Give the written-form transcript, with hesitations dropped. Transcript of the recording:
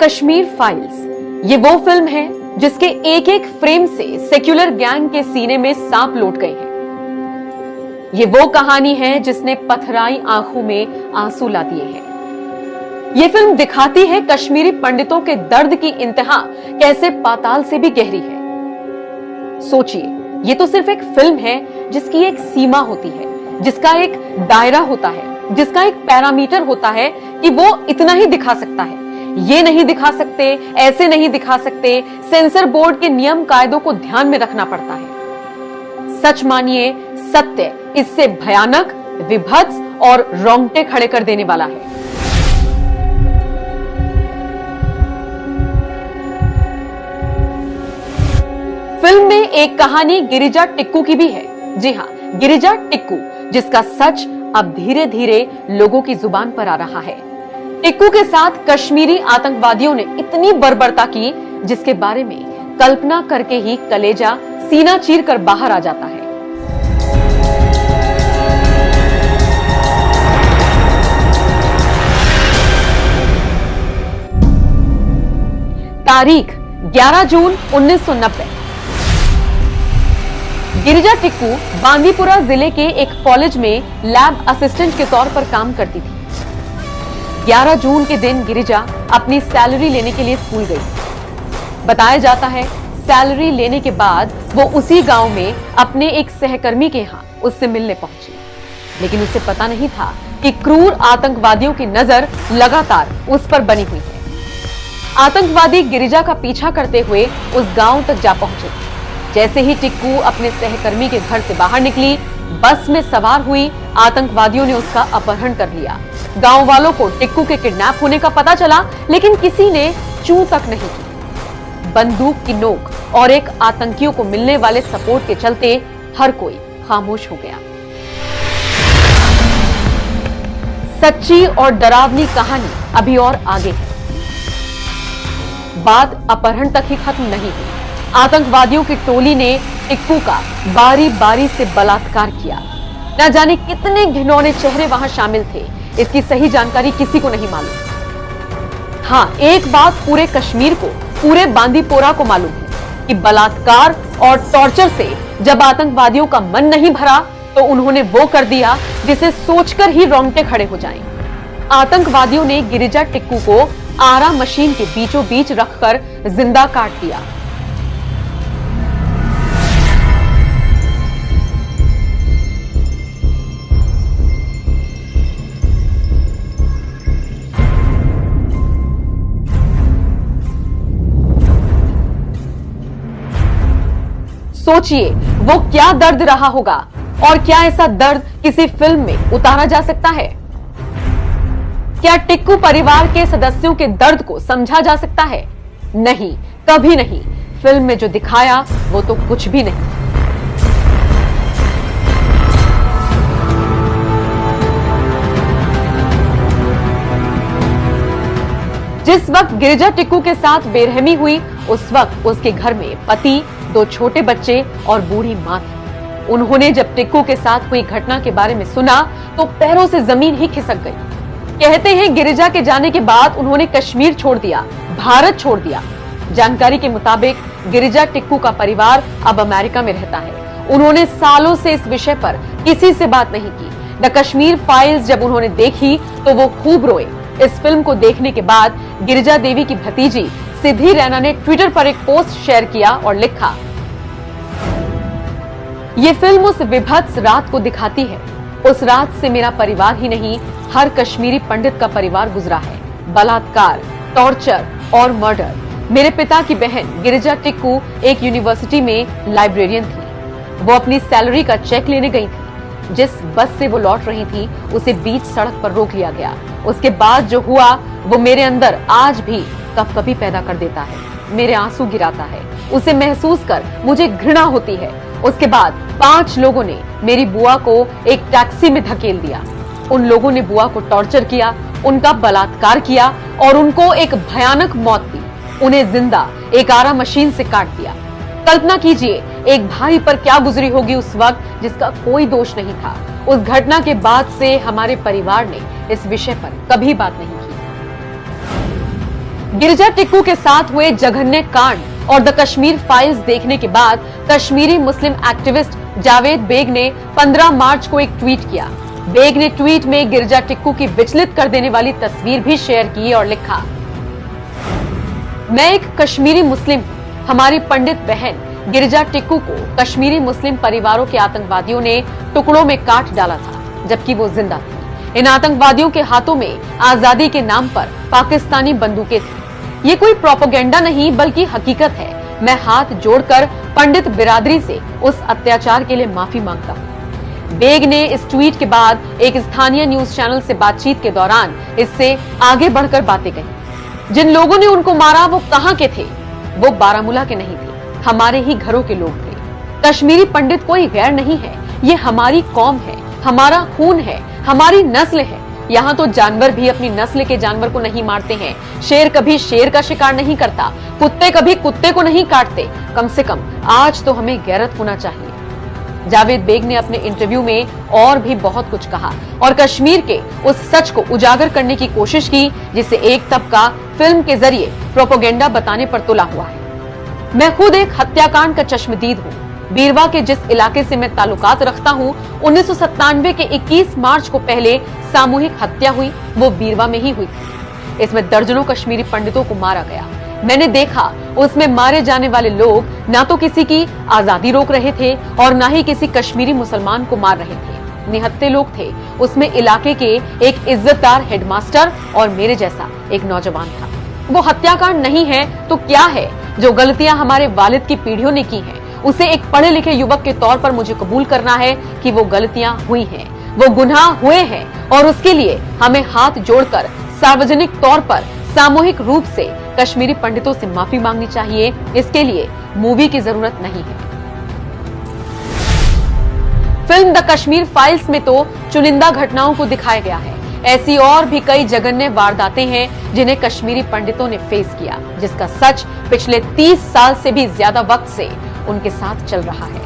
Kashmir files ये वो film है जिसके एक एक फ्रेम से सेक्युलर गैंग के सीने में सांप लौट गए हैं। ये वो कहानी है जिसने पथराई आंखों में आंसू ला दिए हैं। ये फिल्म दिखाती है कश्मीरी पंडितों के दर्द की इंतहा कैसे पाताल से भी गहरी है। सोचिए, ये तो सिर्फ एक फिल्म है जिसकी एक सीमा होती है, जिसका एक दायरा होता है, जिसका एक पैरामीटर होता है कि वो इतना ही दिखा सकता है, ये नहीं दिखा सकते, ऐसे नहीं दिखा सकते। सेंसर बोर्ड के नियम कायदों को ध्यान में रखना पड़ता है। सच मानिए, सत्य इससे भयानक, विभत्स और रोंगटे खड़े कर देने वाला है। फिल्म में एक कहानी गिरिजा टिक्कू की भी है। जी हां, गिरिजा टिक्कू, जिसका सच अब धीरे धीरे लोगों की जुबान पर आ रहा है। टिक्कू के साथ कश्मीरी आतंकवादियों ने इतनी बर्बरता की जिसके बारे में कल्पना करके ही कलेजा सीना चीर कर बाहर आ जाता है। तारीख 11 जून 1990। गिरिजा टिक्कू बांदीपुरा जिले के एक कॉलेज में लैब असिस्टेंट के तौर पर काम करती थी। 11 जून के दिन गिरिजा अपनी सैलरी लेने के लिए स्कूल गई। बताया जाता है, सैलरी लेने के बाद वो उसी गांव में अपने एक सहकर्मी के यहां उससे मिलने पहुंची, लेकिन उसे पता नहीं था कि क्रूर आतंकवादियों की नजर लगातार उस पर बनी हुई है। आतंकवादी गिरिजा का पीछा करते हुए उस गांव तक जा पहुंचे। जैसे ही टिक्कू अपने सहकर्मी के घर से बाहर निकली, बस में सवार हुई आतंकवादियों ने उसका अपहरण कर लिया। गांव वालों को टिक्कू के किडनैप होने का पता चला, लेकिन किसी ने चूं तक नहीं की। बंदूक की नोक और एक आतंकियों को मिलने वाले सपोर्ट के चलते हर कोई खामोश हो गया। सच्ची और डरावनी कहानी अभी और आगे है। बात अपहरण तक ही खत्म नहीं हुई। आतंकवादियों की टोली ने टिक्कू का बारी बारी से बलात्कार किया। न जाने कितने घिनौने चेहरे वहां शामिल थे, इसकी सही जानकारी किसी को नहीं मालूम। हां, एक बात पूरे कश्मीर को, पूरे बांदीपोरा को मालूम है कि बलात्कार और टॉर्चर से जब आतंकवादियों का मन नहीं भरा तो उन्होंने वो कर दिया जिसे सोचकर ही रोंगटे खड़े हो जाएं। आतंकवादियों ने गिरिजा टिक्कू को आरा मशीन के बीचों बीच रखकर जिंदा काट दिया। सोचिए, वो क्या दर्द रहा होगा, और क्या ऐसा दर्द किसी फिल्म में उतारा जा सकता है? क्या टिक्कू परिवार के सदस्यों के दर्द को समझा जा सकता है? नहीं, कभी नहीं। फिल्म में जो दिखाया वो तो कुछ भी नहीं। जिस वक्त गिरिजा टिक्कू के साथ बेरहमी हुई, उस वक्त उसके घर में पति, 2 छोटे बच्चे और बूढ़ी मां थी। उन्होंने जब टिक्कू के साथ हुई घटना के बारे में सुना तो पैरों से जमीन ही खिसक गई। कहते हैं, गिरिजा के जाने के बाद उन्होंने कश्मीर छोड़ दिया, भारत छोड़ दिया। जानकारी के मुताबिक गिरिजा टिक्कू का परिवार अब अमेरिका में रहता है। उन्होंने सालों से इस विषय पर किसी से बात नहीं की। द कश्मीर फाइल्स जब उन्होंने देखी तो वो खूब रोए। इस फिल्म को देखने के बाद गिरिजा देवी की भतीजी सिद्धि रैना ने ट्विटर पर एक पोस्ट शेयर किया और लिखा, ये फिल्म उस विभत्स रात को दिखाती है। उस रात से मेरा परिवार ही नहीं, हर कश्मीरी पंडित का परिवार गुजरा है। बलात्कार, टॉर्चर और मर्डर। मेरे पिता की बहन गिरिजा टिक्कू एक यूनिवर्सिटी में लाइब्रेरियन थी। वो अपनी सैलरी का चेक लेने गई थी। जिस बस से वो लौट रही थी उसे बीच सड़क पर रोक लिया गया। उसके बाद जो हुआ वो मेरे अंदर आज भी कभी पैदा कर देता है। मेरे आंसू गिराता है। उसे महसूस कर मुझे घृणा होती है। उसके बाद 5 लोगों ने मेरी बुआ को एक टैक्सी में धकेल दिया। उन लोगों ने बुआ को टॉर्चर किया, उनका बलात्कार किया और उनको एक भयानक मौत दी। उन्हें जिंदा एक आरा मशीन से काट दिया। कल्पना कीजिए, एक भाई पर क्या गुजरी होगी उस वक्त जिसका कोई दोष नहीं था। उस घटना के बाद से हमारे परिवार ने इस विषय पर कभी बात नहीं की। गिरिजा टिक्कू के साथ हुए जघन्य कांड और द कश्मीर फाइल्स देखने के बाद कश्मीरी मुस्लिम एक्टिविस्ट जावेद बेग ने 15 मार्च को एक ट्वीट किया। बेग ने ट्वीट में गिरिजा टिक्कू की विचलित कर देने वाली तस्वीर भी शेयर की और लिखा, मैं एक कश्मीरी मुस्लिम हूं। हमारी पंडित बहन गिरिजा टिक्कू को कश्मीरी मुस्लिम परिवारों के आतंकवादियों ने टुकड़ों में काट डाला था जबकि वो जिंदा थी। इन आतंकवादियों के हाथों में आजादी के नाम पर पाकिस्तानी बंदूकें थी। ये कोई प्रोपेगेंडा नहीं बल्कि हकीकत है। मैं हाथ जोड़कर पंडित बिरादरी से उस अत्याचार के लिए माफी मांगता हूं। बेग ने इस ट्वीट के बाद एक स्थानीय न्यूज चैनल से बातचीत के दौरान इससे आगे बढ़कर बातें कही। जिन लोगों ने उनको मारा वो कहां के थे? वो बारामूला के नहीं थे, हमारे ही घरों के लोग थे। कश्मीरी पंडित कोई गैर नहीं है, ये हमारी कौम है, हमारा खून है, हमारी नस्ल है। यहाँ तो जानवर भी अपनी नस्ल के जानवर को नहीं मारते हैं। शेर कभी शेर का शिकार नहीं करता, कुत्ते कभी कुत्ते को नहीं काटते। कम से कम आज तो हमें गैरत होना चाहिए। जावेद बेग ने अपने इंटरव्यू में और भी बहुत कुछ कहा और कश्मीर के उस सच को उजागर करने की कोशिश की जिसे एक तबका फिल्म के जरिए प्रोपेगेंडा बताने पर तुला हुआ है। मैं खुद एक हत्याकांड का चश्मदीद हूँ। बीरवा के जिस इलाके से मैं ताल्लुकात रखता हूँ, 1997 के 21 मार्च को पहले सामूहिक हत्या हुई, वो बीरवा में ही हुई थी। इसमें दर्जनों कश्मीरी पंडितों को मारा गया। मैंने देखा उसमें मारे जाने वाले लोग ना तो किसी की आजादी रोक रहे थे और ना ही किसी कश्मीरी मुसलमान को मार रहे थे। निहत्थे लोग थे। उसमें इलाके के एक इज्जतदार हेडमास्टर और मेरे जैसा एक नौजवान था। वो हत्याकांड नहीं है तो क्या है? जो गलतियां हमारे वालिद की पीढ़ियों ने की हैं, उसे एक पढ़े लिखे युवक के तौर पर मुझे कबूल करना है कि वो गलतियां हुई हैं, वो गुनाह हुए हैं और उसके लिए हमें हाथ जोड़कर सार्वजनिक तौर पर सामूहिक रूप से कश्मीरी पंडितों से माफी मांगनी चाहिए। इसके लिए मूवी की जरूरत नहीं है। फिल्म द कश्मीर फाइल्स में तो चुनिंदा घटनाओं को दिखाया गया है। ऐसी और भी कई जघन्य वारदातें हैं जिन्हें कश्मीरी पंडितों ने फेस किया, जिसका सच पिछले 30 साल से भी ज्यादा वक्त से उनके साथ चल रहा है।